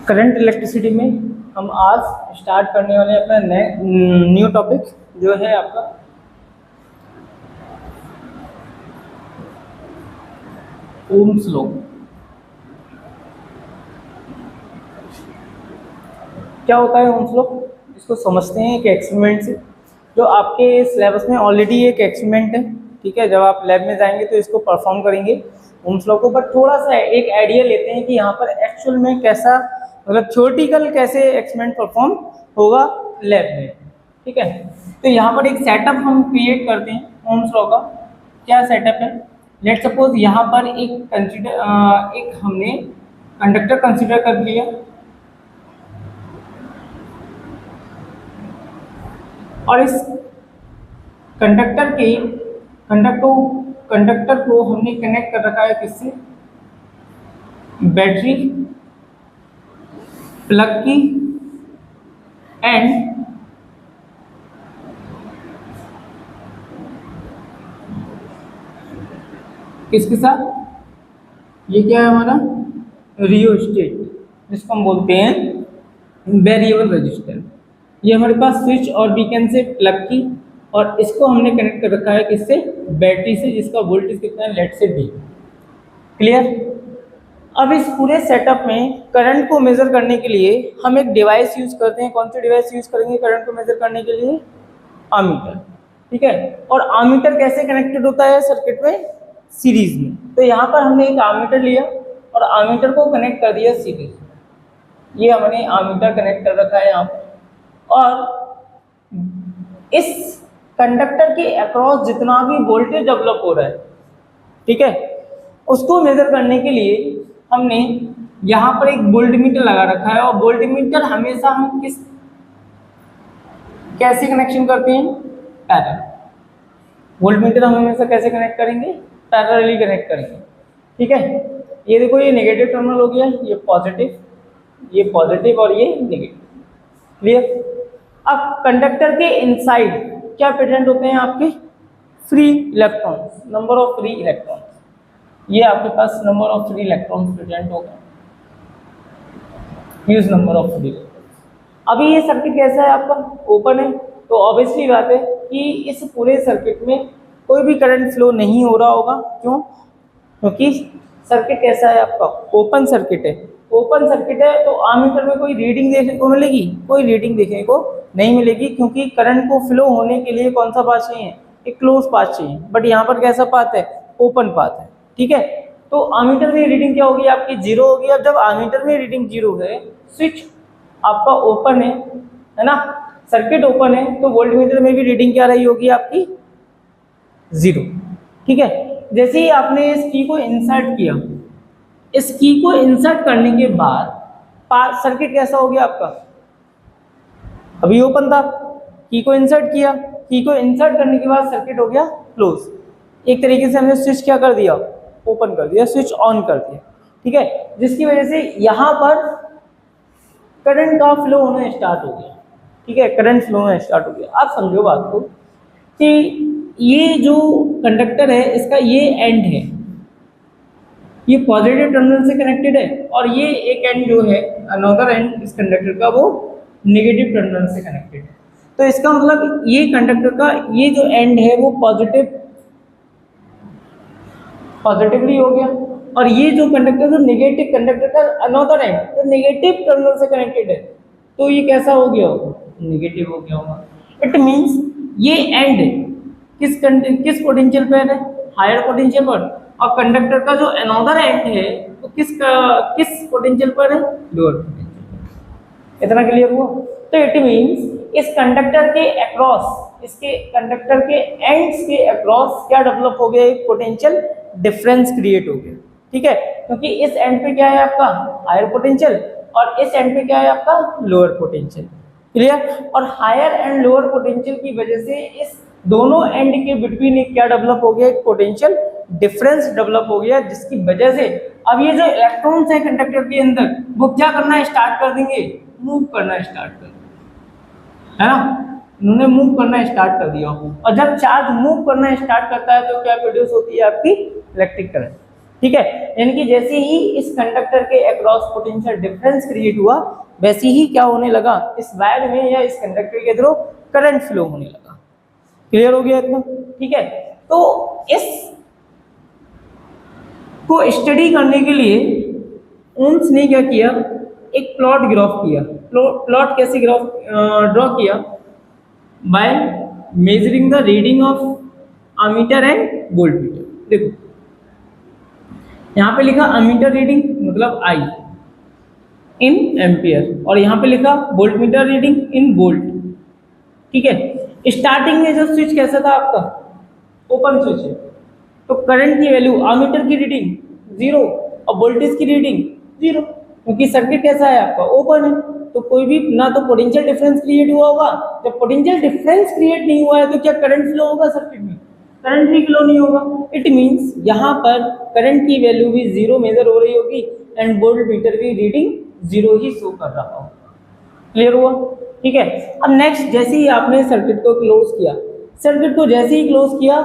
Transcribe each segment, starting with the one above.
Current electricity में हम आज स्टार्ट करने वाले हैं अपना न्यू टॉपिक जो है आपका ओम्स लॉ। क्या होता है ओम्स लॉ, इसको समझते हैं एक एक्सपेरिमेंट से, जो आपके सिलेबस में ऑलरेडी एक एक्सपेरिमेंट है। ठीक है, जब आप लैब में जाएंगे तो इसको परफॉर्म करेंगे ओम्स लॉ को, बट थोड़ा सा एक आइडिया लेते हैं कि यहाँ पर एक्चुअल में कैसा, मतलब थ्योरेटिकल कैसे एक्सपेरिमेंट परफॉर्म होगा लैब में। ठीक है, तो यहाँ पर एक सेटअप हम क्रिएट करते हैं ओम्स लॉ का। क्या सेटअप है, लेट सपोज यहाँ पर एक हमने कंडक्टर कंसीडर कर लिया, और इस कंडक्टर को हमने कनेक्ट कर रखा है किससे, बैटरी, प्लग की एंड किसके साथ, ये क्या है हमारा रियोस्टेट, जिसको हम बोलते हैं वेरिएबल रेजिस्टेंस। ये हमारे पास स्विच और बीकन से प्लग की, और इसको हमने कनेक्ट कर रखा है किससे, बैटरी से, जिसका वोल्टेज कितना है, लेट से डी। क्लियर। अब इस पूरे सेटअप में करंट को मेजर करने के लिए हम एक डिवाइस यूज करते हैं। कौन सी डिवाइस यूज करेंगे करंट को मेजर करने के लिए, आमीटर। ठीक है, और आमीटर कैसे कनेक्टेड होता है सर्किट में, सीरीज में। तो यहाँ पर हमने एक आमीटर लिया और आमीटर को कनेक्ट कर दिया सीरीज में। ये हमने आमीटर कनेक्ट कर रखा है यहाँ पर, और इस कंडक्टर के अक्रॉस जितना भी वोल्टेज डेवलप हो रहा है, ठीक है, उसको मेजर करने के लिए हमने यहाँ पर एक वोल्टमीटर लगा रखा है। और वोल्टमीटर हमेशा हम कैसे कनेक्शन करते हैं, पैरेलल। वोल्टमीटर हम हमेशा कैसे कनेक्ट करेंगे, पैरेलली कनेक्ट करेंगे। ठीक है, ये देखो, ये नेगेटिव टर्मिनल हो गया, ये पॉजिटिव और ये नेगेटिव। क्लियर। अब कंडक्टर के इनसाइड क्या प्रेजेंट होते हैं, आपके free electrons, number of free electrons. ये आपके पास number of free electrons present होगा, huge number of free electrons. अभी ये सर्किट कैसा है आपका, ओपन है, तो ऑब्वियसली बात है कि इस पूरे सर्किट में कोई भी करंट फ्लो नहीं हो रहा होगा। क्यों, क्योंकि सर्किट कैसा है आपका, ओपन सर्किट है। ओपन सर्किट है तो आमीटर में कोई रीडिंग देखने को मिलेगी, कोई रीडिंग देखने को नहीं मिलेगी, क्योंकि करंट को फ्लो होने के लिए कौन सा पाथ चाहिए, एक क्लोज पाथ चाहिए। बट यहाँ पर कैसा पाथ है, ओपन पाथ है। ठीक है, तो आमीटर में रीडिंग क्या होगी आपकी, जीरो होगी। अब जब आमीटर में रीडिंग जीरो है, स्विच आपका ओपन है ना, सर्किट ओपन है, तो वोल्टमीटर में भी रीडिंग क्या रही होगी आपकी, जीरो। ठीक है, जैसे ही आपने इस की को इंसर्ट किया, इस की को इंसर्ट करने के बाद सर्किट कैसा हो गया आपका, अभी ओपन था, की को इंसर्ट किया, की को इंसर्ट करने के बाद सर्किट हो गया क्लोज। एक तरीके से हमने स्विच क्या कर दिया, ओपन कर दिया, स्विच ऑन कर दिया। ठीक है, जिसकी वजह से यहाँ पर करंट का फ्लो होना स्टार्ट हो गया। ठीक है, करंट फ्लो होना स्टार्ट हो गया। आप समझो बात को कि ये जो कंडक्टर है, इसका ये एंड है, ये पॉजिटिव टर्मिनल से कनेक्टेड है, और ये एक एंड जो है, अनदर एंड इस कंडक्टर का, वो नेगेटिव टर्मिनल से कनेक्टेड है। तो इसका मतलब ये कंडक्टर का ये जो एंड है वो पॉजिटिवली हो गया, और ये जो कंडक्टर, जो नेगेटिव कंडक्टर का अनदर एंड तो नेगेटिव टर्मिनल से कनेक्टेड है, तो ये कैसा हो गया होगा, नेगेटिव हो गया होगा। इट मीन्स ये एंड किस पोटेंशियल पर है, हायर पोटेंशियल पर, और कंडक्टर का जो अनदर एंड है वो किस पोटेंशियल पर है, लोअर पोटेंशियल। इतना क्लियर हुआ। तो इट मीन्स इस कंडक्टर के अक्रॉस, इसके कंडक्टर के एंड्स के अक्रॉस क्या डेवलप हो गया, एक पोटेंशियल डिफरेंस क्रिएट हो गया। ठीक है, क्योंकि इस एंड पे क्या है आपका, हायर पोटेंशियल, और इस एंड पे क्या है आपका, लोअर पोटेंशियल। क्लियर। और हायर एंड लोअर पोटेंशियल की वजह से इस दोनों एंड के बिटवीन एक क्या डेवलप हो गया, एक पोटेंशियल डिफरेंस डेवलप हो गया, जिसकी वजह से अब ये जो इलेक्ट्रॉन्स है कंडक्टर के अंदर, वो क्या करना स्टार्ट कर देंगे, मूव करना स्टार्ट कर देंगे, है ना, उन्होंने मूव करना स्टार्ट कर दिया। और जब चार्ज मूव करना स्टार्ट करता है तो क्या प्रोड्यूस होती है आपकी, इलेक्ट्रिक करंट। ठीक है, यानी कि जैसे ही इस कंडक्टर के अक्रॉस पोटेंशियल डिफरेंस क्रिएट हुआ, वैसे ही क्या होने लगा, इस वायर में या इस कंडक्टर के थ्रू करंट फ्लो होने लगा। क्लियर हो गया इतना? ठीक है, तो इस को स्टडी करने के लिए ओम्स ने क्या किया, एक प्लॉट ग्राफ किया। प्लॉट कैसे ग्राफ ड्रॉ किया, by measuring the reading of ammeter and voltmeter. देखो यहाँ पे लिखा अमीटर रीडिंग मतलब आई इन एम्पियर, और यहाँ पे लिखा वोल्टमीटर रीडिंग इन वोल्ट। ठीक है, स्टार्टिंग में जो स्विच कैसा था आपका, ओपन स्विच है, तो करंट की वैल्यू, अमीटर की रीडिंग 0 और वोल्टेज की रीडिंग 0, क्योंकि सर्किट कैसा है आपका, ओपन है, तो कोई भी ना तो पोटेंशियल डिफरेंस क्रिएट हुआ होगा। जब पोटेंशियल डिफरेंस क्रिएट नहीं हुआ है तो क्या करंट फ्लो होगा सर्किट में, करंट भी फ्लो नहीं होगा। इट मींस यहाँ पर करंट की वैल्यू भी 0 मेजर हो रही होगी एंड वोल्टमीटर भी रीडिंग 0 ही शो कर रहा होगा। क्लियर हुआ? ठीक है, अब नेक्स्ट जैसे ही आपने सर्किट को क्लोज किया, सर्किट को जैसे ही क्लोज किया,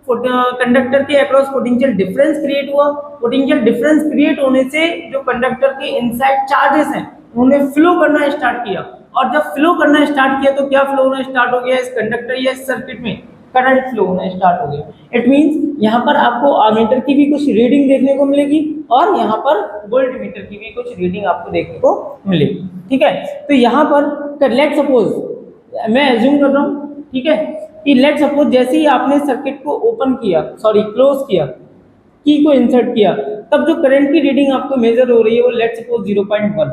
कंडक्टर के अक्रॉस पोटेंशियल डिफरेंस क्रिएट हुआ। पोटेंशियल डिफरेंस क्रिएट होने से जो कंडक्टर के इनसाइड चार्जेस हैं उन्होंने फ्लो करना स्टार्ट किया, और जब फ्लो करना स्टार्ट किया तो क्या फ्लो होना स्टार्ट हो गया, इस कंडक्टर या इस सर्किट में करंट फ्लो होना स्टार्ट हो गया। इट मींस यहाँ पर आपको अमीटर की भी कुछ रीडिंग देखने को मिलेगी और यहाँ पर वोल्टमीटर की भी कुछ रीडिंग आपको देखने को मिलेगी। ठीक है, तो यहाँ पर लेट सपोज मैं एज्यूम कर रहा हूँ, ठीक है, कि लेट सपोज जैसे ही आपने सर्किट को ओपन किया, सॉरी क्लोज किया, की को इंसर्ट किया, तब जो करंट की रीडिंग आपको मेजर हो रही है वो लेट सपोज 0.1,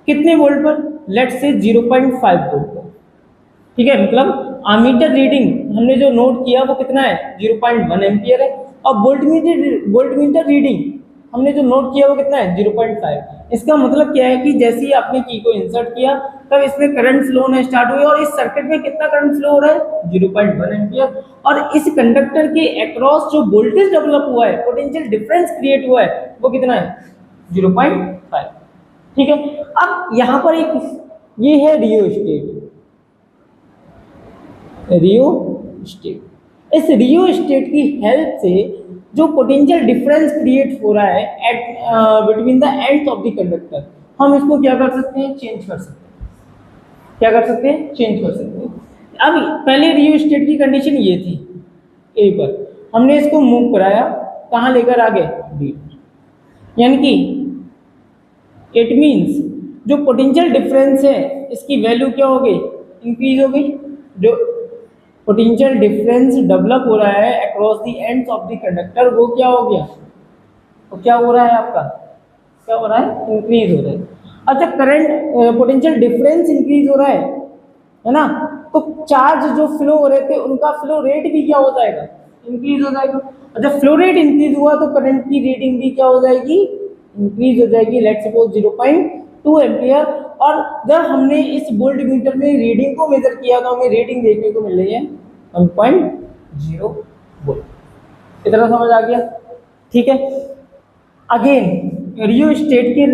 कितने वोल्ट पर, लेट से 0.5 वोल्ट पर। ठीक है, मतलब अमीटर रीडिंग हमने जो नोट किया वो कितना है, 0.1 एम्पियर है, और वोल्टमीटर रीडिंग हमने जो नोट किया वो कितना है, 0.5। इसका मतलब क्या है कि जैसे ही आपने की को इंसर्ट किया तब इसमें करंट फ्लो होना स्टार्ट हुआ, और इस सर्किट में कितना करंट फ्लो हो रहा है, 0.1 एम्पियर, और इस कंडक्टर के अक्रॉस जो वोल्टेज डेवलप हुआ है, पोटेंशियल डिफरेंस क्रिएट हुआ है, वो कितना है, 0.5। ठीक है, अब यहाँ पर एक ये है रियोस्टेट, रियोस्टेट। इस रियोस्टेट की हेल्प से जो पोटेंशियल डिफरेंस क्रिएट हो रहा है at between the ends of the conductor, हम इसको क्या कर सकते हैं, चेंज कर सकते हैं। क्या कर सकते हैं, चेंज कर सकते हैं। अब पहले रियोस्टेट की कंडीशन ये थी, ए पर, हमने इसको मूव कराया, कहाँ लेकर आ गए, बी, यानी कि इट मीन्स जो पोटेंशियल डिफरेंस है इसकी वैल्यू क्या हो गई, इंक्रीज हो गई। जो पोटेंशियल डिफरेंस डेवलप हो रहा है across the ends of the conductor, वो क्या हो गया, वो क्या हो रहा है आपका, क्या हो रहा है, इंक्रीज हो रहा है। अच्छा, करंट पोटेंशियल डिफरेंस इंक्रीज हो रहा है ना, तो चार्ज जो फ्लो हो रहे थे उनका फ्लो रेट भी क्या हो जाएगा, इंक्रीज हो जाएगा। और जब फ्लो रेट इंक्रीज हुआ तो करंट की रीडिंग भी क्या हो जाएगी, इंक्रीज हो जाएगी, लेट सपोज 0.2 एम्पियर। और जब हमने इस वोल्टमीटर में रीडिंग को मेजर किया तो हमें रीडिंग देखने को मिल रही है 1.0 वोल्ट। इतना समझ आ गया? ठीक है, अगेन रियोस्टेट के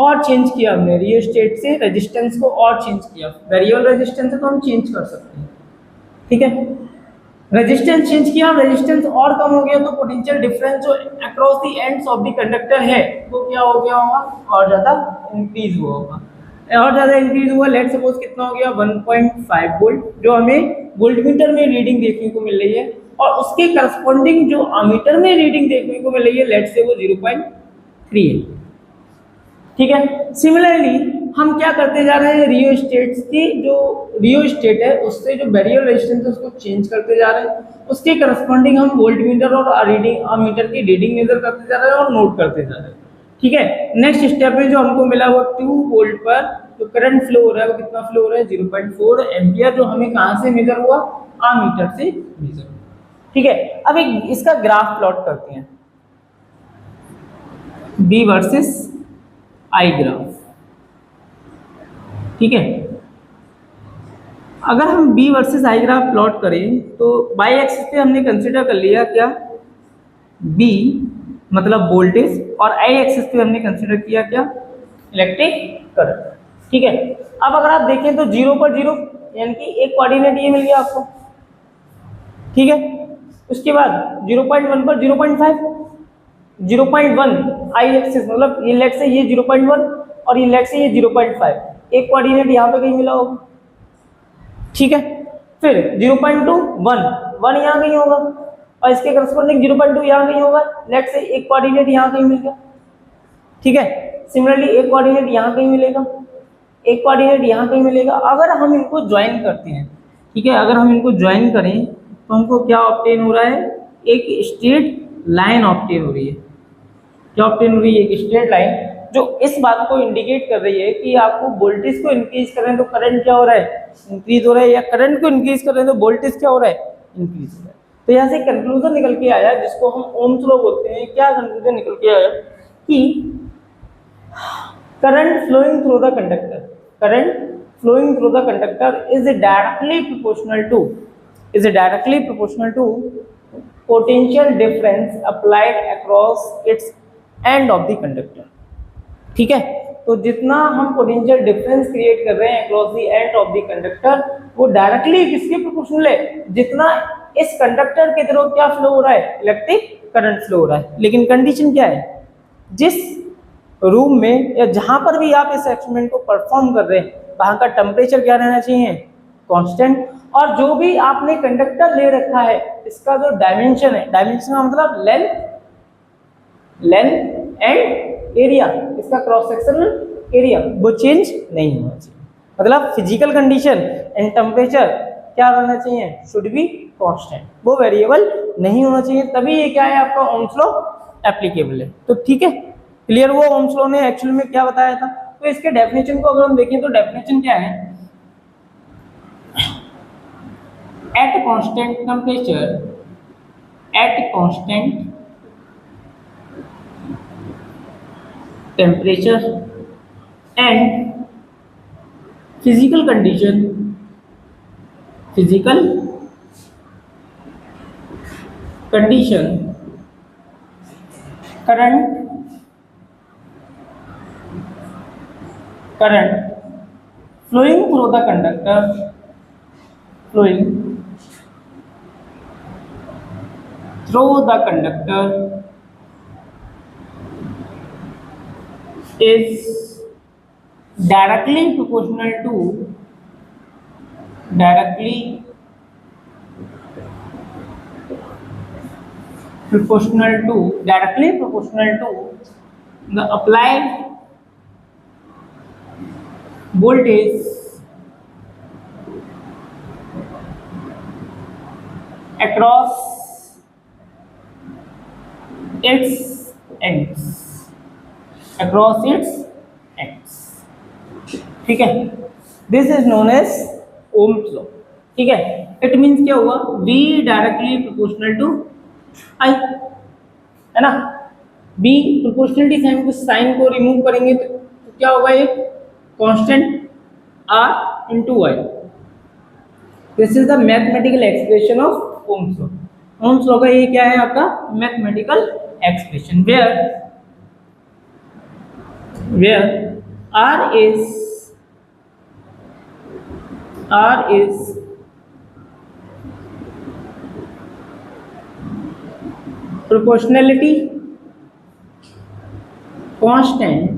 और चेंज किया हमने, रियोस्टेट से रेजिस्टेंस को और चेंज किया। वेरिएबल रेजिस्टेंस है तो हम चेंज कर सकते हैं। ठीक है, रेजिस्टेंस चेंज किया, रेजिस्टेंस और कम हो गया तो पोटेंशियल डिफरेंस जो across the ends of the conductor है वो क्या हो गया होगा, और ज़्यादा इंक्रीज हुआ होगा। और ज़्यादा इंक्रीज हुआ, लेट सपोज कितना हो गया, 1.5 वोल्ट, जो हमें वोल्टमीटर में रीडिंग देखने को मिल रही है, और उसके करस्पॉन्डिंग जो अमीटर में रीडिंग देखने को मिल रही है, लेट से वो 0.3 है। ठीक है, सिमिलरली हम क्या करते जा रहे हैं, रियोस्टेट्स की जो रियोस्टेट है उससे जो वेरिएबल रेजिस्टेंस है उसको चेंज करते जा रहे हैं, उसके करस्पॉन्डिंग हम वोल्टमीटर और रीडिंग अमीटर की रीडिंग मेजर करते जा रहे हैं और नोट करते जा रहे हैं। ठीक है, नेक्स्ट स्टेप में जो हमको मिला वो 2 वोल्ट पर जो करंट फ्लो हो रहा है वो कितना फ्लो हो रहा है, 0.4 एम्पियर, जो हमें कहाँ से मेजर हुआ, अमीटर से मेजर हुआ। ठीक है, अब एक इसका ग्राफ प्लॉट करते हैं, बी वर्सेस आई ग्राफ। ठीक है, अगर हम B versus I graph plot करें तो बाई एक्सिस पे हमने कंसिडर कर लिया क्या, B मतलब वोल्टेज, और आई एक्सिस पे हमने कंसिडर किया क्या, इलेक्ट्रिक करंट। ठीक है, अब अगर आप देखें तो 0 पर 0 यानी कि एक कोऑर्डिनेट ये मिल गया आपको। ठीक है, उसके बाद 0.1 पर 0.5, 0.1 आई एक्सिस, मतलब ये लेट से ये 0.1 और ये लेट से ये 0.5, एक कोऑर्डिनेट यहाँ पे कहीं मिला होगा, ठीक है। फिर 0.2 1 यहाँ कहीं होगा और इसके करस्पॉन्डिंग 0.2 यहाँ कहीं होगा, लेट से एक कोऑर्डिनेट यहाँ कहीं मिल गया, ठीक है। सिमिलरली एक कोऑर्डिनेट यहाँ कहीं मिलेगा, एक कोऑर्डिनेट यहाँ कहीं मिलेगा। अगर हम इनको ज्वाइन करते हैं, ठीक है, अगर हम इनको ज्वाइन करें तो हमको क्या ऑब्टेन हो रहा है, एक स्ट्रेट लाइन ऑब्टेन हो रही है। क्या ऑब्टेन हो रही है, एक स्ट्रेट लाइन, जो इस बात को इंडिकेट कर रही है कि आपको वोल्टेज को इंक्रीज करें तो करंट क्या हो रहा है, इंक्रीज हो रहा है, या करंट को इंक्रीज करें तो वोल्टेज क्या हो रहा है, इंक्रीज हो रहा है। तो यहाँ से कंक्लूजन निकल के आया, जिसको हम ओम्स लॉ बोलते हैं। क्या कंक्लूजन निकल के आया कि current flowing through the conductor, current flowing through the conductor is directly proportional to potential difference applied across its end of the conductor, ठीक है। तो जितना हम पोटेंशियल डिफरेंस क्रिएट कर रहे हैं across the end of the conductor, वो directly किसके प्रोपोर्शनल है, जितना इस कंडक्टर के थ्रू क्या फ्लो हो रहा है, इलेक्ट्रिक करंट फ्लो हो रहा है। लेकिन कंडीशन क्या है, जिस रूम में या जहां पर भी आप इस एक्सपेरिमेंट को परफॉर्म कर रहे हैं वहां का टेम्परेचर क्या रहना चाहिए, कांस्टेंट। और जो भी आपने कंडक्टर ले रखा है इसका जो डायमेंशन है, डायमेंशन का मतलब लेंथ एंड एरिया, इसका क्रॉस सेक्शनल एरिया, वो चेंज नहीं होना चाहिए। मतलब फिजिकल कंडीशन एंड टेम्परेचर क्या रहना चाहिए, शुड बी कांस्टेंट, वो वेरिएबल नहीं होना चाहिए, तभी ये क्या है आपका ओम्स लॉ एप्लीकेबल है। तो ठीक है, क्लियर हुआ ओम्स लॉ ने एक्चुअल में क्या बताया था। तो इसके डेफिनेशन को अगर हम देखें तो डेफिनेशन क्या है, at constant temperature, at constant temperature and physical condition, physical condition, current flowing through the conductor, flowing through the conductor is directly proportional to directly proportional to the applied voltage across its ends, across its ends, ठीक है। This is known as Ohm's law, ठीक है। It means क्या हुआ, V directly proportional to I, है ना। B proportionality sign को, sign को रिमूव करेंगे तो क्या होगा, एक constant R into I। This is the mathematical expression of Ohm's law. Ohm's law का ये क्या है आपका mathematical expression, where R is proportionality constant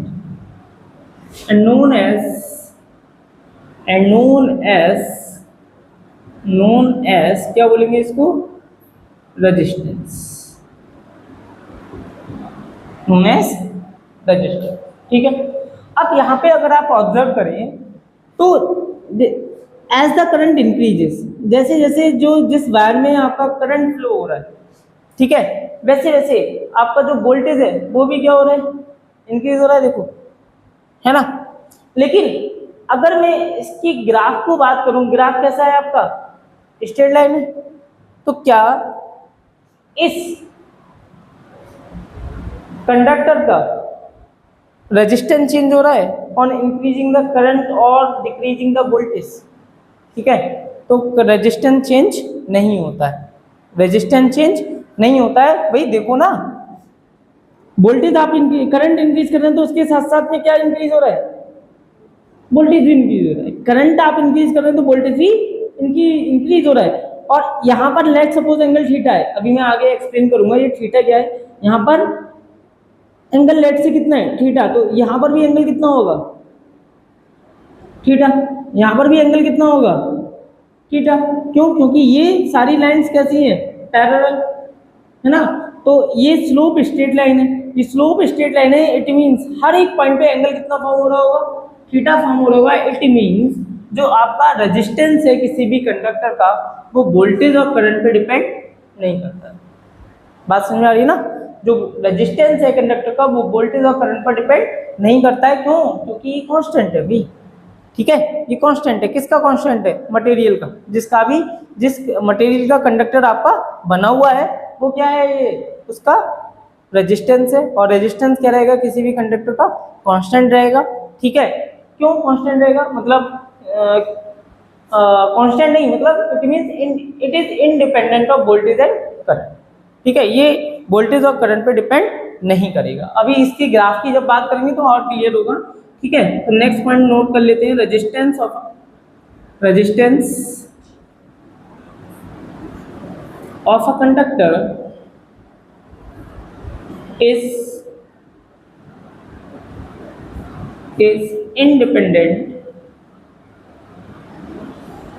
and known as क्या बोलेंगे इसको, रेजिस्टेंस, known as रेजिस्टेंस, ठीक है। अब यहाँ पे अगर आप ऑब्जर्व करें तो एज द करंट इंक्रीजेस, जैसे जैसे जो जिस वायर में आपका करंट फ्लो हो रहा है, ठीक है, वैसे वैसे आपका जो वोल्टेज है वो भी क्या हो रहा है, इंक्रीज हो रहा है, देखो, है ना। लेकिन अगर मैं इसकी ग्राफ को बात करूं, ग्राफ कैसा है आपका, स्ट्रेट लाइन है, तो क्या इस कंडक्टर का रेजिस्टेंस चेंज हो रहा है ऑन इंक्रीजिंग द करंट और डिक्रीजिंग द वोल्टेज, ठीक है। तो रेजिस्टेंस चेंज नहीं होता है, रेजिस्टेंस चेंज नहीं होता है। भाई देखो ना, वोल्टेज आप करंट इंक्रीज कर रहे हैं तो उसके साथ साथ में क्या इंक्रीज हो रहा है, वोल्टेज भी इंक्रीज हो रहा है। करंट आप इंक्रीज कर रहे हैं तो वोल्टेज भी इंक्रीज हो रहा है। और यहाँ पर लेट सपोज एंगल थीटा है, अभी मैं आगे एक्सप्लेन करूंगा ये थीटा क्या है। यहाँ पर एंगल लेट से कितना है थीटा, तो यहाँ पर भी एंगल कितना होगा थीटा, यहाँ पर भी एंगल कितना होगा थीटा। क्यों? क्योंकि ये सारी लाइंस कैसी हैं पैरेलल, है ना। तो ये स्लोप स्ट्रेट लाइन है, ये स्लोप स्ट्रेट लाइन है, इट मींस हर एक पॉइंट पे एंगल कितना फॉर्म हो रहा होगा थीटा फॉर्म हो रहा होगा। इट मींस जो आपका रेजिस्टेंस है किसी भी कंडक्टर का वो वोल्टेज और करंट पे डिपेंड नहीं करता। बात समझ में आ रही है ना। जो रेजिस्टेंस है कंडक्टर का वो वोल्टेज और करंट पर डिपेंड नहीं करता है। क्यों? क्योंकि ये कांस्टेंट है भाई, ठीक है। ये कांस्टेंट है, किसका कांस्टेंट है मटेरियल का, जिस मटेरियल का कंडक्टर आपका बना हुआ है वो क्या है, ये उसका रेजिस्टेंस है। और रेजिस्टेंस क्या रहेगा किसी भी कंडक्टर का कांस्टेंट रहेगा, ठीक है। क्यों कांस्टेंट रहेगा, मतलब कांस्टेंट नहीं, मतलब it means it is independent of voltage and current, ठीक है। ये वोल्टेज और करंट पे डिपेंड नहीं करेगा। अभी इसकी ग्राफ की जब बात करेंगे तो और क्लियर होगा, ठीक है। तो नेक्स्ट पॉइंट नोट कर लेते हैं, resistance of a conductor is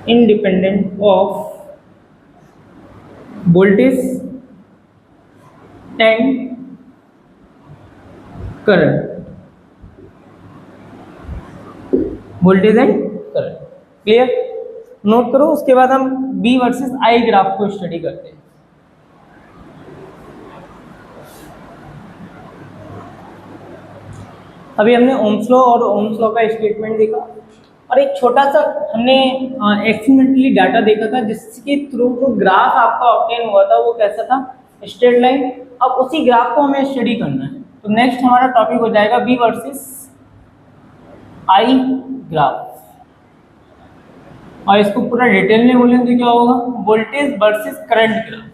independent of voltage and current, voltage and current, clear. Note करो, उसके बाद हम बी वर्सेस आई ग्राफ को स्टडी करते हैं। अभी हमने ओम्स लॉ और ओम्स लॉ का स्टेटमेंट देखा और एक छोटा सा हमने एक्सपेरिमेंटली डाटा देखा था जिसके थ्रू जो ग्राफ आपका ऑब्टेन हुआ था वो कैसा था, स्ट्रेट लाइन। अब उसी ग्राफ को हमें स्टडी करना है। तो नेक्स्ट हमारा टॉपिक हो जाएगा बी वर्सेस आई ग्राफ, और इसको पूरा डिटेल में बोलेंगे तो क्या होगा, वोल्टेज वर्सेस करंट ग्राफ,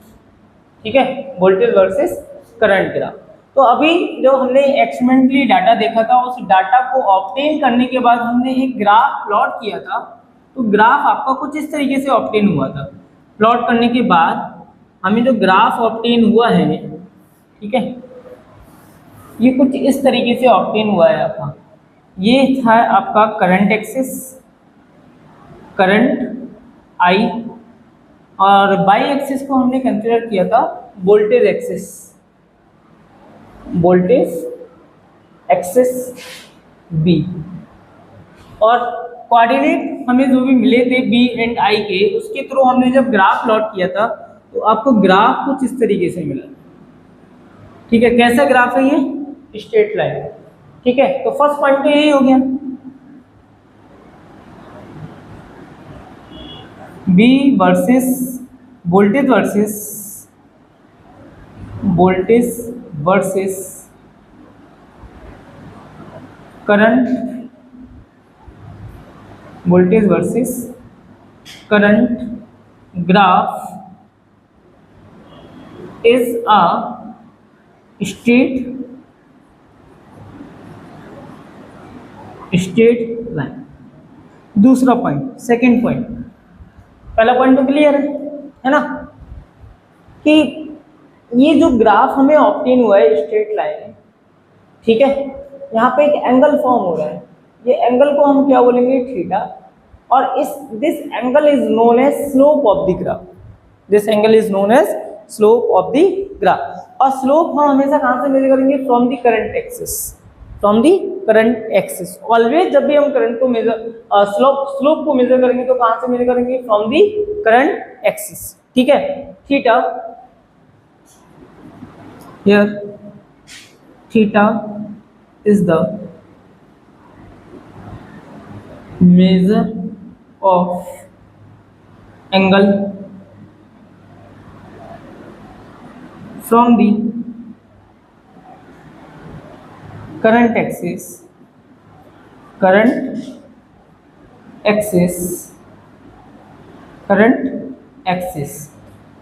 ठीक है, वोल्टेज वर्सेस करंट ग्राफ। तो अभी जो हमने एक्सपेरिमेंटली डाटा देखा था उस डाटा को ऑब्टेन करने के बाद हमने एक ग्राफ प्लॉट किया था। तो ग्राफ आपका कुछ इस तरीके से ऑब्टेन हुआ था। प्लॉट करने के बाद हमें जो ग्राफ ऑब्टेन हुआ है, ठीक है, ये कुछ इस तरीके से ऑब्टेन हुआ है आपका। ये था आपका करंट एक्सिस, करंट आई, और बाई एक्सिस को हमने कंसिडर किया था voltage axis, voltage axis B. और कोऑर्डिनेट हमें जो भी मिले थे बी एंड आई के, उसके थ्रू हमने जब ग्राफ प्लॉट किया था तो आपको ग्राफ कुछ इस तरीके से मिला, ठीक है। कैसा ग्राफ है ये, स्ट्रेट लाइन, ठीक है। तो फर्स्ट पॉइंट तो यही हो गया, B versus voltage versus current, voltage versus current graph is a straight line. दूसरा पॉइंट, सेकंड पॉइंट, पहला पॉइंट तो क्लियर है ना, कि ये जो ग्राफ हमें ऑब्टेन हुआ है स्ट्रेट लाइन, ठीक है, यहाँ पे एक एंगल फॉर्म हो रहा है। ये एंगल को हम क्या बोलेंगे, थीटा। और this angle is known as slope of the graph, this angle is known as slope of the graph. और स्लोप हम हमेशा कहाँ से मेजर करेंगे, from the current axis, from the current axis. Always जब भी हम करंट को मेजर स्लोप को मेजर करेंगे तो कहाँ से मेजर करेंगे, फ्रॉम द करंट एक्सिस, ठीक है। Theta here, theta is the measure of angle from the current axis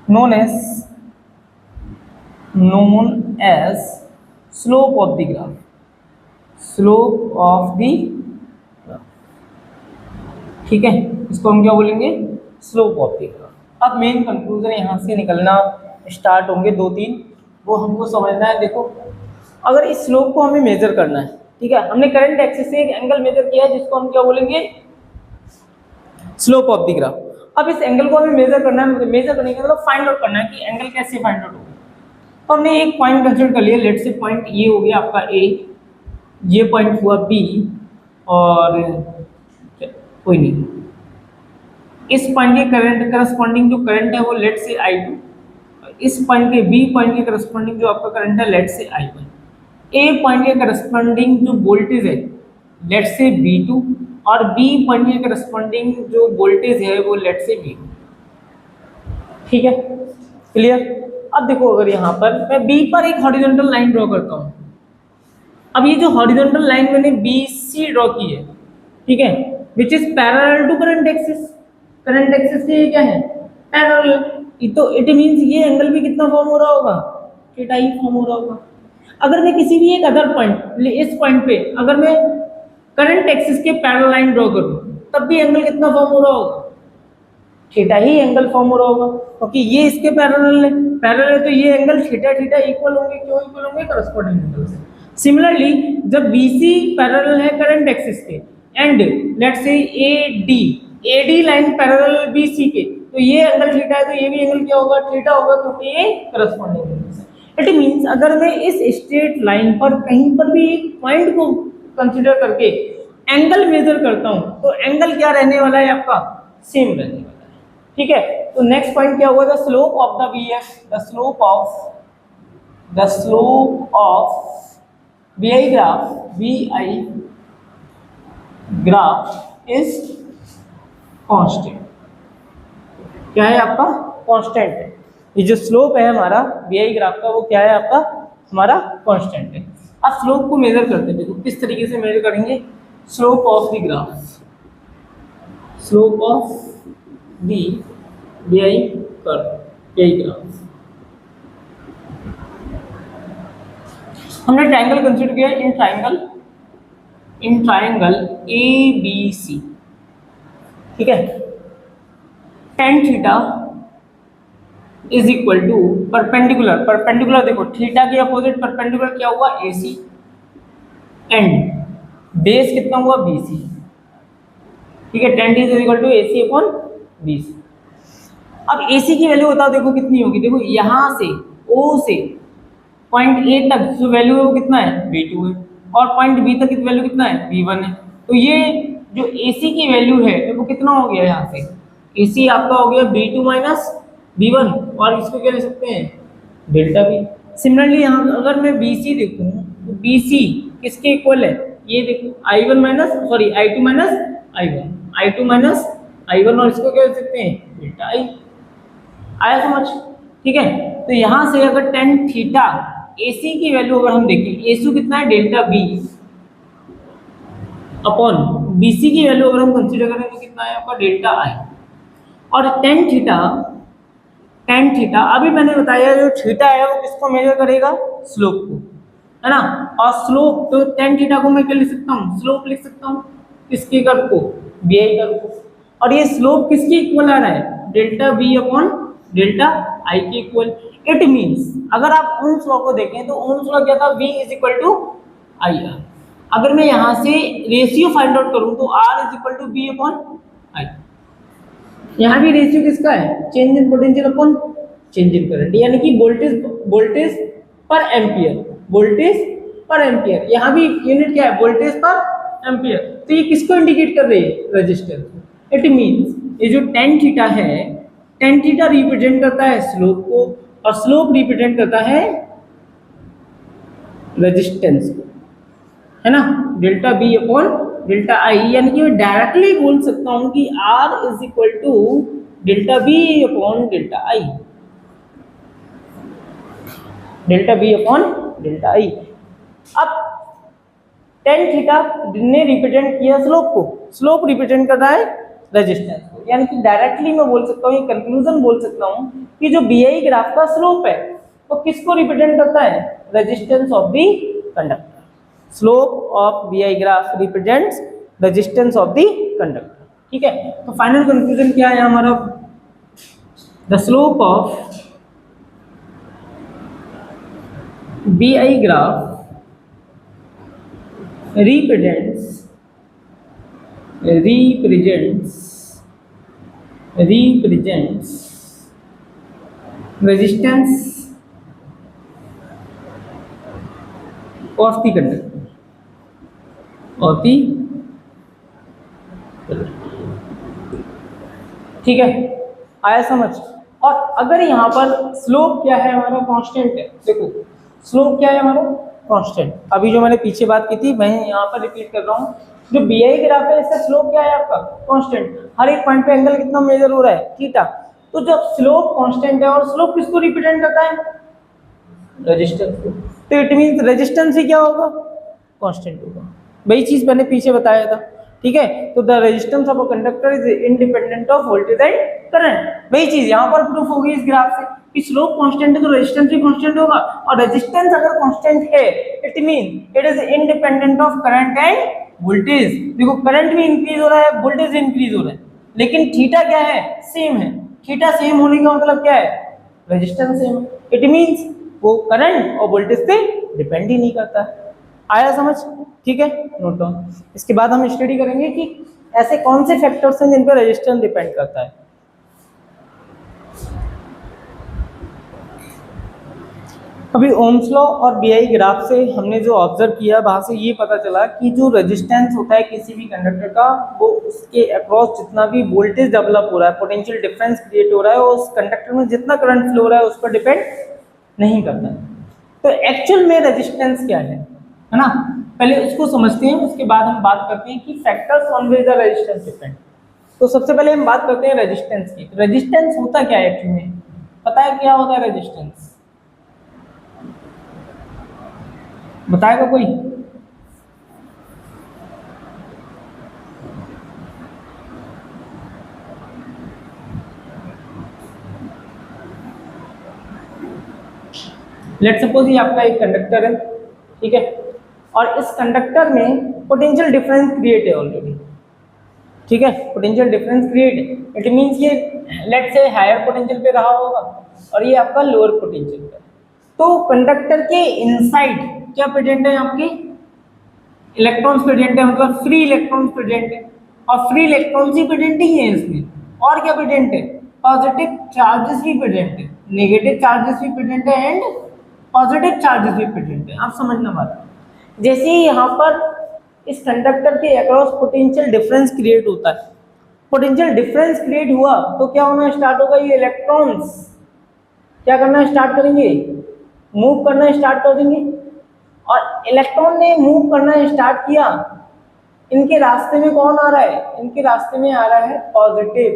known as slope of the graph, ठीक है। इसको हम क्या बोलेंगे, स्लोप ऑफ द ग्राफ। अब मेन कंक्लूजन यहाँ से निकलना स्टार्ट होंगे, 2-3 वो हमको समझना है। देखो अगर इस स्लोप को हमें मेजर करना है, ठीक है, हमने करंट एक्सिस से एक एंगल मेजर किया है जिसको हम क्या बोलेंगे, स्लोप ऑफ द ग्राफ। अब इस एंगल को हमें मेजर करना है, मेजर करने का मतलब फाइंड आउट करना है कि एंगल कैसे फाइंड आउट होगा। तो हमने एक पॉइंट कंसीडर कर लिया, लेट से पॉइंट ये हो गया आपका ए, ये पॉइंट हुआ बी, और कोई नहीं, इस पॉइंट के करंट करस्पॉन्डिंग जो करंट है वो लेट से I2, इस पॉइंट के बी पॉइंट के करस्पॉन्डिंग जो आपका करंट है लेट से I1, ए पॉइंट के करस्पॉन्डिंग जो वोल्टेज है लेट से V2, और बी पॉइंट के करस्पॉन्डिंग जो वोल्टेज है वो लेट से V2। ठीक है, क्लियर। अब देखो, अगर यहाँ पर मैं बी पर एक हॉरिजॉन्टल लाइन ड्रॉ करता हूँ, अब ये जो हॉरिजॉन्टल लाइन मैंने BC ड्रॉ की है, ठीक है, which is parallel to current axis, current axis से ये क्या है, पैरेलल, तो इट मींस ये एंगल भी कितना फॉर्म हो रहा होगा, थीटा ही फॉर्म हो रहा होगा। अगर मैं किसी भी एक अदर पॉइंट, इस पॉइंट पे अगर मैं करंट एक्सिस के पैरेलल लाइन ड्रॉ करूं, तब भी एंगल कितना फॉर्म हो रहा होगा, थीटा ही एंगल फॉर्म हो रहा होगा, क्योंकि ये इसके पैरेलल है, पैरेलल है तो ये एंगल थीटा थीटा इक्वल होंगे, क्यों इक्वल होंगे, करस्पॉन्डिंग एंगल से। सिमिलरली जब BC पैरेलल है करंट एक्सिस के, and let's say AD line parallel BC के, तो ये एंगल थीटा है तो ये भी एंगल क्या होगा, थीटा होगा, क्योंकि ये करस्पॉन्डिंग एंगल है। इट मींस अगर मैं इस स्ट्रेट लाइन पर कहीं पर भी एक पॉइंट को कंसीडर करके एंगल मेजर करता हूं, तो एंगल क्या रहने वाला है आपका, सेम रहने वाला है। ठीक है, तो नेक्स्ट पॉइंट क्या हुआ, the slope of the VF, the slope of BI graph is constant. क्या है आपका, कांस्टेंट है। ये जो स्लोप है हमारा BI ग्राफ का, वो क्या है आपका, हमारा कांस्टेंट है। अब स्लोप को मेजर करते हैं, देखो किस तरीके से मेजर करेंगे, slope of the graph, slope of the BI graph. हमने ट्रायंगल कंसीडर किया, इन ट्रायंगल ABC, ठीक है, tan theta is equal to perpendicular, देखो थीटा के अपोजिट परपेंडिकुलर क्या हुआ, AC, एंड बेस कितना हुआ, BC, ठीक है, tan is equal to AC upon BC। अब AC की वैल्यू बताओ, देखो कितनी होगी, देखो यहाँ से O से पॉइंट A तक जो वैल्यू है वो कितना है, V2 है, और पॉइंट B तक की वैल्यू कितना है, V1 है। तो ये जो AC की वैल्यू है वो कितना हो गया, यहाँ से AC आपका हो गया V2 माइनस V1, और इसको क्या ले सकते हैं, डेल्टा V। सिमिलरली यहाँ अगर मैं BC देखूँ तो BC किसके इक्वल है, ये देखो I2 माइनस I1, और इसको क्या ले सकते हैं, डेल्टा I। आया समझ, ठीक है। तो यहाँ से अगर tan थीटा AC की वैल्यू अगर हम देखें, AC कितना है, डेल्टा V अपॉन BC की वैल्यू अगर हम कंसीडर करें तो कितना है आपका, डेल्टा I। और tan थीटा अभी मैंने बताया जो थीटा है वो किसको मेजर करेगा, स्लोप को, है ना। और स्लोप तो tan थीटा को मैं क्या लिख सकता हूँ, स्लोप लिख सकता हूँ, किसके कर्व को, BI कर्व को। और ये स्लोप किसके इक्वल आ रहा है, delta V upon delta I के इक्वल। इट मींस अगर आप ओम्स लॉ को देखें तो ओम्स लॉ क्या था, V is equal to IR। अगर मैं यहाँ से रेशियो फाइंड आउट करूँ तो R is equal to V upon I। यहाँ भी रेशियो किसका है, change in potential upon change in current, यानी कि वोल्टेज पर एम्पियर, यहाँ भी यूनिट क्या है, वोल्टेज पर एम्पियर। तो ये किसको इंडिकेट कर रही है, रेजिस्टेंस। इट मींस ये जो tan थीटा है, tan थीटा रिप्रेजेंट करता है स्लोप को, और स्लोप रिप्रेजेंट करता है रेजिस्टेंस को, है ना, delta V upon delta I। यानी कि मैं डायरेक्टली बोल सकता हूं कि R is equal to delta V upon delta I, delta V upon delta I। अब tan थीटा ने रिप्रेजेंट किया स्लोप को, स्लोप रिप्रेजेंट कर रहा है रेजिस्टेंस को, यानी कि डायरेक्टली मैं बोल सकता हूँ, ये कंक्लूजन बोल सकता हूँ कि जो BI ग्राफ का स्लोप है वो किसको रिप्रेजेंट करता है, resistance of the conductor. Slope of BI graph represents resistance of the conductor, ठीक है। तो फाइनल कंक्लूजन क्या है हमारा, the slope of BI graph represents resistance of the conductor ठीक है, आया समझ। और अगर यहाँ पर स्लोप क्या है हमारा, कांस्टेंट है। देखो स्लोप क्या है हमारा, कांस्टेंट। अभी जो मैंने पीछे बात की थी मैं यहाँ पर रिपीट कर रहा हूँ। जो BI ग्राफ है इसका स्लोप क्या है आपका, कांस्टेंट। हर एक पॉइंट पे एंगल कितना मेजर हो रहा है, थीटा। तो जब स्लोप कांस्टेंट है और स्लोप किसको रिप्रेजेंट करता है, रेजिस्टेंस को, तो इट मींस रेजिस्टेंस ही क्या होगा, कांस्टेंट होगा। वही चीज मैंने पीछे बताया था, ठीक है। तो the resistance of a conductor is independent of voltage and current. वही चीज यहाँ पर प्रूफ होगी इस ग्राफ से कि स्लोप कांस्टेंट है तो रेजिस्टेंस भी कांस्टेंट होगा, और रेजिस्टेंस अगर कांस्टेंट है it mean it is independent of current end voltage. देखो करंट भी इंक्रीज हो रहा है, वोल्टेज भी इंक्रीज हो रहा है, लेकिन थीटा क्या है, सेम है। थीटा सेम होने का मतलब क्या है, रेजिस्टेंस सेम है। इट मींस वो करंट और वोल्टेज पे डिपेंड ही नहीं करता। आया समझ, ठीक है, नोट डाउन। इसके बाद हम स्टडी करेंगे कि ऐसे कौन से फैक्टर्स हैं जिन पर रेजिस्टेंस डिपेंड करता है। अभी ओम्स लॉ और BI ग्राफ से हमने जो ऑब्जर्व किया वहां से ये पता चला कि जो रेजिस्टेंस होता है किसी भी कंडक्टर का, वो उसके अक्रॉस जितना भी वोल्टेज डेवलप हो रहा है, पोटेंशियल डिफरेंस क्रिएट हो रहा है, और उस कंडक्टर में जितना करंट फ्लो हो रहा है उस पर डिपेंड नहीं करता है। तो एक्चुअल में रेजिस्टेंस क्या है ना, पहले उसको समझते हैं, उसके बाद हम बात करते हैं कि factors on which the resistance depend. तो सबसे पहले हम बात करते हैं रेजिस्टेंस की। रेजिस्टेंस होता क्या है एक्चुअली में, पता है क्या होता है रेजिस्टेंस, बताएगा कोई? लेट्स सपोज ये आपका एक कंडक्टर है, ठीक है, और इस कंडक्टर में पोटेंशियल डिफरेंस क्रिएट है ऑलरेडी, ठीक है, पोटेंशियल डिफरेंस क्रिएट है। इट मींस ये लेट्स से हायर पोटेंशियल पे रहा होगा और ये आपका लोअर पोटेंशियल पे। तो कंडक्टर के इनसाइड क्या प्रेजेंट है, आपके इलेक्ट्रॉन्स प्रेजेंट है, मतलब फ्री इलेक्ट्रॉन्स प्रेजेंट है, और फ्री इलेक्ट्रॉन्स ही प्रेजेंट ही है इसमें। और क्या प्रेजेंट है, पॉजिटिव चार्जेस भी प्रेजेंट है, नेगेटिव चार्जेस भी प्रेजेंट है, एंड पॉजिटिव चार्जेस भी प्रेजेंट है। आप समझना बात, जैसे ही यहाँ पर इस कंडक्टर के अक्रॉस पोटेंशियल डिफरेंस क्रिएट होता है, पोटेंशियल डिफरेंस क्रिएट हुआ तो क्या होना स्टार्ट होगा, ये इलेक्ट्रॉन्स क्या करना स्टार्ट करेंगे, मूव करना स्टार्ट कर देंगे। और इलेक्ट्रॉन ने मूव करना स्टार्ट किया, इनके रास्ते में कौन आ रहा है, इनके रास्ते में आ रहा है पॉजिटिव।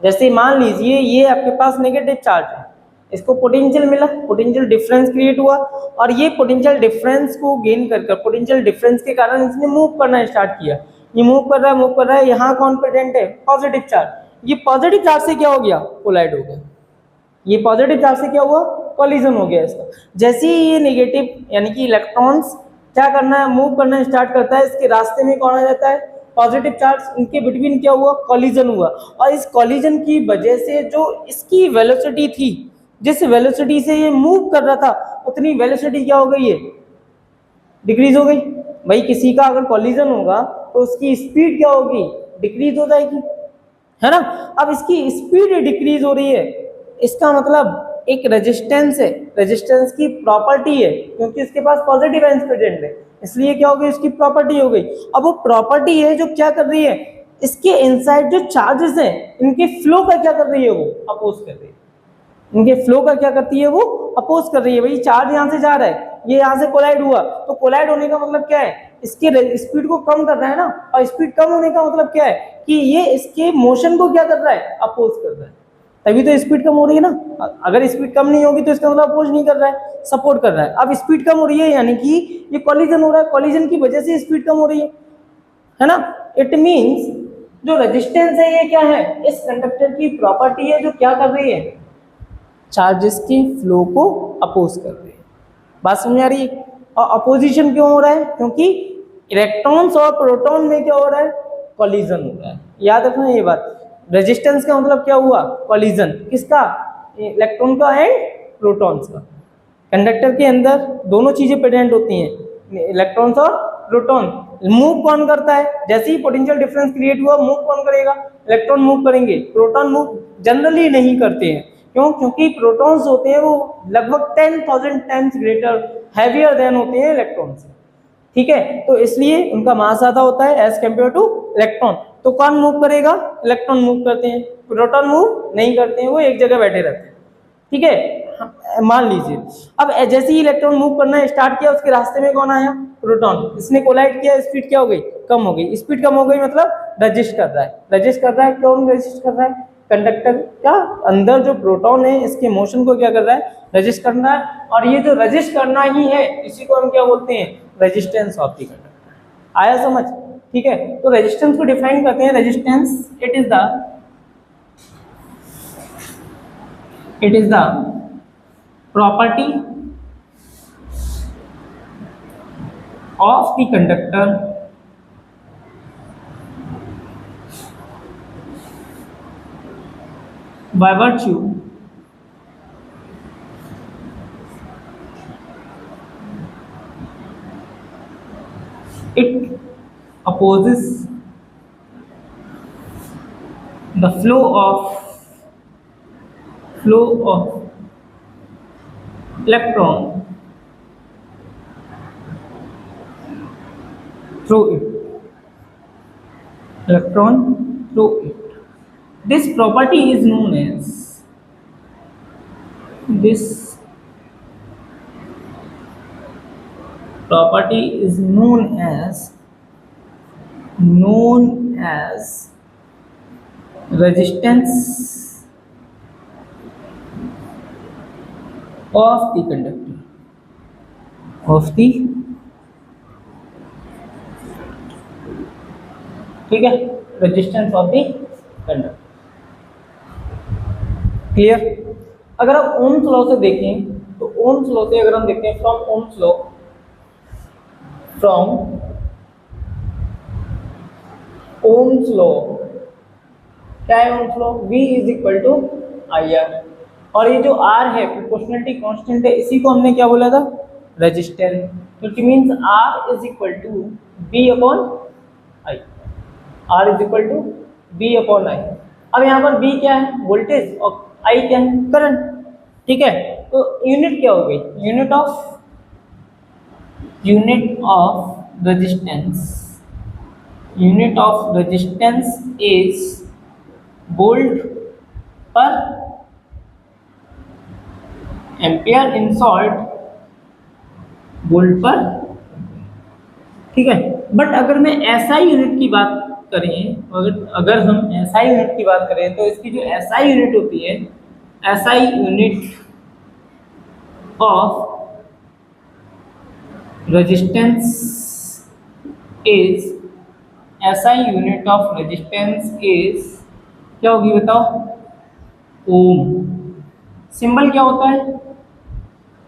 जैसे मान लीजिए ये आपके पास नेगेटिव चार्ज है, इसको पोटेंशियल मिला, पोटेंशियल डिफरेंस क्रिएट हुआ, और ये पोटेंशियल डिफरेंस को गेन कर पोटेंशियल डिफरेंस के कारण इसने मूव करना स्टार्ट किया। ये मूव कर रहा है, यहाँ कौन प्रेजेंट है, पॉजिटिव चार्ज। ये पॉजिटिव चार्ज से क्या हो गया, कोलाइड हो गया। ये पॉजिटिव चार्ज से क्या हुआ, कॉलिजन हो गया इसका। जैसे ही ये नेगेटिव यानी कि इलेक्ट्रॉन्स क्या करना है, मूव करना स्टार्ट करता है, इसके रास्ते में कौन आ जाता है, पॉजिटिव चार्ज। इनके बिटवीन क्या हुआ, कॉलिजन हुआ, और इस कॉलिजन की वजह से जो इसकी वेलोसिटी थी, जिस वेलोसिटी से ये मूव कर रहा था, उतनी वेलोसिटी क्या हो गई है, डिक्रीज हो गई। भाई किसी का अगर कॉलिजन होगा तो उसकी स्पीड क्या होगी, डिक्रीज हो जाएगी, है ना। अब इसकी स्पीड डिक्रीज हो रही है, इसका मतलब एक रेजिस्टेंस है, रेजिस्टेंस की प्रॉपर्टी है, क्योंकि इसके पास पॉजिटिव आयंस प्रेजेंट है, इसलिए क्या हो गई, इसकी प्रॉपर्टी हो गई। अब वो प्रॉपर्टी है जो क्या कर रही है, इसके इनसाइड जो चार्जेस हैं इनके फ्लो का क्या कर रही है, वो अपोज कर रही है। इनके फ्लो का क्या करती है, वो अपोज कर रही है। भाई चार्ज यहाँ से जा रहा है, ये यहाँ से कोलाइड हुआ, तो कोलाइड होने का मतलब क्या है, इसके स्पीड को कम कर रहा है ना, और स्पीड कम होने का मतलब क्या है कि ये इसके मोशन को क्या कर रहा है, अपोज कर रहा है, तभी तो स्पीड कम हो रही है ना। अगर स्पीड कम नहीं होगी तो इसका मतलब अपोज नहीं कर रहा है, सपोर्ट कर रहा है। अब स्पीड कम हो रही है यानी कि ये कॉलिजन हो रहा है, कॉलिजन की वजह से स्पीड कम हो रही है ना। इट मींस जो रेजिस्टेंस है ये क्या है, इस कंडक्टर की प्रॉपर्टी है जो क्या कर रही है, चार्जेस के फ्लो को अपोज कर रही है। बात समझ आ रही है। और अपोजिशन क्यों हो रहा है, क्योंकि इलेक्ट्रॉन्स और प्रोटॉन में क्या हो रहा है, कॉलिजन हो रहा है। याद रखना ये बात, रेजिस्टेंस का मतलब क्या हुआ, कॉलिजन, किसका, इलेक्ट्रॉन का एंड प्रोटॉन्स का। कंडक्टर के अंदर दोनों चीजें प्रेजेंट होती हैं, इलेक्ट्रॉन्स और प्रोटॉन। मूव कौन करता है? जैसे ही पोटेंशियल डिफरेंस क्रिएट हुआ, मूव कौन करेगा? इलेक्ट्रॉन मूव करेंगे। प्रोटॉन मूव जनरली नहीं करते हैं। क्यों? क्योंकि प्रोटॉन्स होते हैं वो लगभग 10,000 टाइम्स ग्रेटर हैवियर देन होते हैं इलेक्ट्रॉन से, ठीक है। तो इसलिए उनका मास ज्यादा होता है एज कम्पेयर टू इलेक्ट्रॉन। तो कौन मूव करेगा? इलेक्ट्रॉन मूव करते हैं, प्रोटॉन मूव नहीं करते हैं, वो एक जगह बैठे रहते हैं, ठीक है। मान लीजिए अब जैसे ही इलेक्ट्रॉन मूव करना स्टार्ट किया, उसके रास्ते में कौन आया? प्रोटॉन। इसने कोलाइड किया, स्पीड क्या हो गई? कम हो गई। स्पीड कम हो गई मतलब रजिस्ट कर रहा है। रजिस्ट कर रहा है, कौन रजिस्ट कर रहा है? कंडक्टर का अंदर जो प्रोटॉन है इसके मोशन को क्या कर रहा है? रजिस्ट करना है। और ये जो रजिस्ट करना ही है, इसी को हम क्या बोलते हैं? Resistance of the conductor. आया समझ? ठीक है। तो रेजिस्टेंस को डिफाइन करते हैं। Resistance it is the property of the conductor by virtue it opposes the flow of electron through it. This property is known as resistance of the conductor, ठीक है। Resistance of the conductor, clear. अगर आप Ohm's law से देखें तो Ohm's law से अगर हम देखते हैं फ्रॉम ओम्स लॉ क्या है Ohm's law? V is equal to IR। और ये जो R है प्रोपोर्शनलिटी कांस्टेंट है, इसी को हमने क्या बोला था? रेजिस्टेंस। तो it means R is equal to B upon I। R is equal to B upon I। अब यहाँ पर B क्या है? वोल्टेज, और I क्या है? करंट, ठीक है। तो यूनिट क्या हो गई? Unit of resistance is volt पर एम्पियर इन शॉर्ट, वोल्ट पर, ठीक है। बट अगर मैं SI यूनिट की बात करें, अगर हम SI यूनिट की बात करें तो इसकी जो SI यूनिट होती है, SI unit of resistance is क्या होगी बताओ? ओम। सिंबल क्या होता है?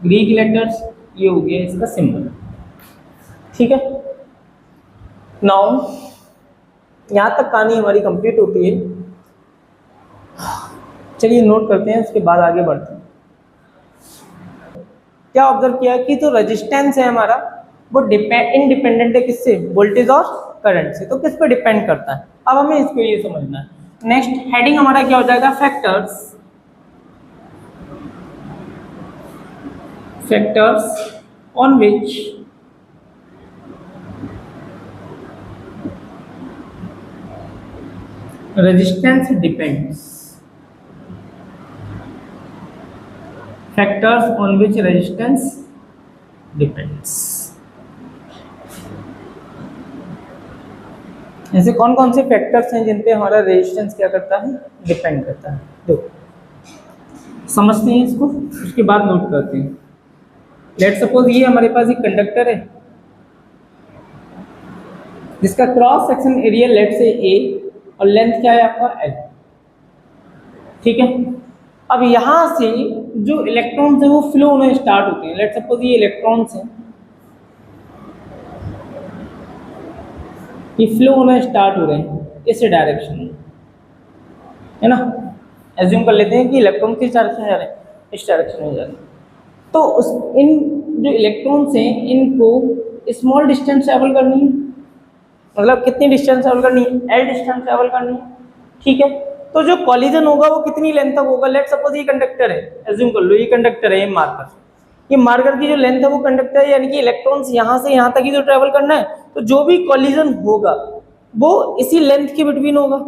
ग्रीक लेटर्स, ये हो गया इसका सिंबल, ठीक है। नाउ यहाँ तक कहानी हमारी कंप्लीट होती है। चलिए नोट करते हैं, उसके बाद आगे बढ़ते हैं। क्या ऑब्जर्व किया कि जो रेजिस्टेंस है हमारा वो इंडिपेंडेंट है किससे? वोल्टेज और करंट से। तो किस पे डिपेंड करता है? अब हमें इसको ये समझना है। नेक्स्ट हेडिंग हमारा क्या हो जाएगा? Factors on which resistance depends. Factors on which resistance depends. ऐसे कौन कौन से फैक्टर्स हैं जिन पे हमारा रेजिस्टेंस क्या करता है? डिपेंड करता है। देखो समझते हैं इसको, उसके बाद नोट करते हैं। लेट सपोज ये हमारे पास एक कंडक्टर है जिसका क्रॉस सेक्शन एरिया लेट से A और लेंथ क्या है आपका? L, ठीक है। अब यहाँ से जो इलेक्ट्रॉन्स हैं वो फ्लो होने स्टार्ट होते हैं। लेट सपोज ये इलेक्ट्रॉन्स हैं, ये फ्लो होना स्टार्ट हो रहे हैं इस डायरेक्शन में, है ना। एज्यूम कर लेते हैं कि इलेक्ट्रॉन किस डायरेक्शन में जा रहे हैं? इस डायरेक्शन में जा रहे हैं। तो इन जो इलेक्ट्रॉन्स हैं इनको स्मॉल डिस्टेंस ट्रेवल करनी है, मतलब कितनी डिस्टेंस ट्रेवल करनी है, एल डिस्टेंस ट्रेवल करनी है, ठीक है। तो जो कॉलिजन होगा वो कितनी लेंथ तक होगा, लेट सपोज ये कंडक्टर है, एज्यूम कर लो ये कंडक्टर है, ये मार्कर की जो लेंथ है वो कंडक्टर है, यानी कि इलेक्ट्रॉन्स यहाँ से यहाँ तक ही जो ट्रेवल करना है, तो जो भी कॉलिजन होगा वो इसी लेंथ के बिटवीन होगा,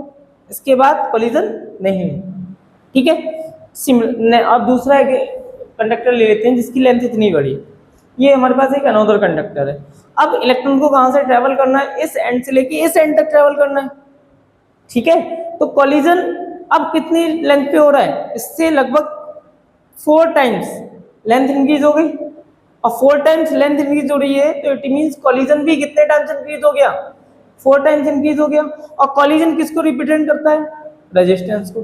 इसके बाद कॉलिजन नहीं होगा, ठीक है। अब दूसरा एक कंडक्टर ले लेते हैं जिसकी लेंथ इतनी बड़ी, ये हमारे पास एक अनोदर कंडक्टर है। अब इलेक्ट्रॉन को कहाँ से ट्रेवल करना है, इस एंड से लेके इस एंड तक ट्रेवल करना है, ठीक है। तो कॉलिजन अब कितनी लेंथ पे हो रहा है, इससे लगभग 4 टाइम्स लेंथ इंक्रीज हो गई, और 4 टाइम्स लेंथ इंक्रीज हो रही है, तो इट मींस कॉलिजन भी कितने टाइम्स इंक्रीज हो गया, 4 टाइम्स इंक्रीज हो गया। और कॉलिजन किसको रिप्रेजेंट करता है, रेजिस्टेंस को,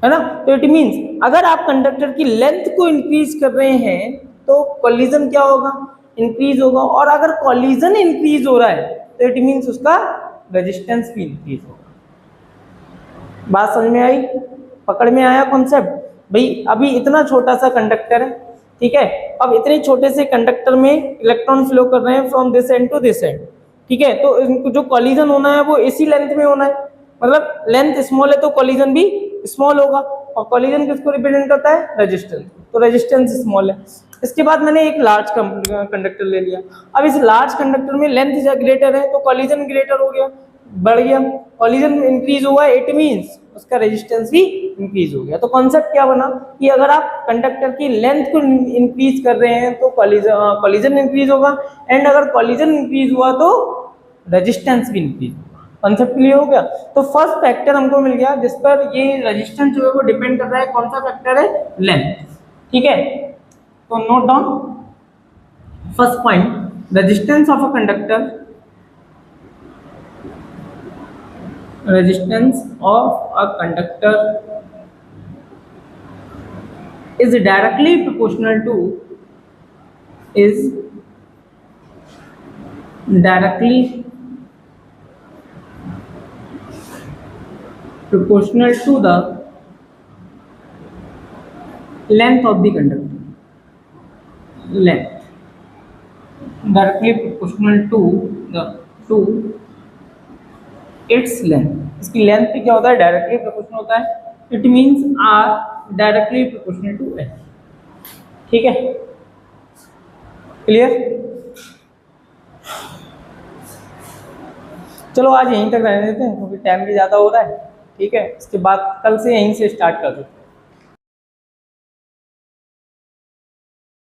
है ना। तो इट मींस अगर आप कंडक्टर की लेंथ को इंक्रीज कर रहे हैं तो कॉलिजन क्या होगा, इंक्रीज होगा, और अगर कॉलिजन इंक्रीज हो रहा है तो इट मींस उसका रेजिस्टेंस भी इंक्रीज होगा। बात समझ में आई, पकड़ में आया कॉन्सेप्ट भाई। अभी इतना छोटा सा कंडक्टर है, ठीक है, अब इतने छोटे से कंडक्टर में इलेक्ट्रॉन फ्लो कर रहे हैं from this end to this end, ठीक है। तो इनको जो कॉलिजन होना है वो इसी लेंथ में होना है, मतलब लेंथ स्मॉल है तो कॉलिजन भी स्मॉल होगा, और कॉलिजन किसको रिप्रेजेंट करता है, रेजिस्टेंस, तो रेजिस्टेंस स्मॉल है। इसके बाद मैंने एक लार्ज कंडक्टर ले लिया, अब इस लार्ज कंडक्टर में लेंथ ग्रेटर है तो कॉलिजन ग्रेटर हो गया, बढ़ गया, कॉलिजन इंक्रीज हुआ, इट मींस उसका रेजिस्टेंस भी इंक्रीज हो गया। तो कॉन्सेप्ट क्या बना कि अगर आप कंडक्टर की लेंथ को इंक्रीज कर रहे हैं तो कॉलिजन इंक्रीज होगा, एंड अगर कॉलिजन इंक्रीज हुआ तो रेजिस्टेंस भी इंक्रीज होगा। कॉन्सेप्ट क्लियर हो गया। तो फर्स्ट फैक्टर हमको मिल गया जिस पर ये रेजिस्टेंस जो है वो डिपेंड कर रहा है, कौन सा फैक्टर है, लेंथ, ठीक है। तो note down first point, resistance of a conductor, resistance of a conductor is directly proportional to the length of the conductor, length directly proportional to its length। इसकी लेंथ पे क्या होता है, डायरेक्टली प्रोपोर्शनल होता है, it means R directly proportional to H, ठीक है, clear. चलो आज यहीं तक रहने देते हैं क्योंकि टाइम भी ज़्यादा हो रहा है, ठीक है। इसके बाद कल से यहीं से स्टार्ट कर देते हैं।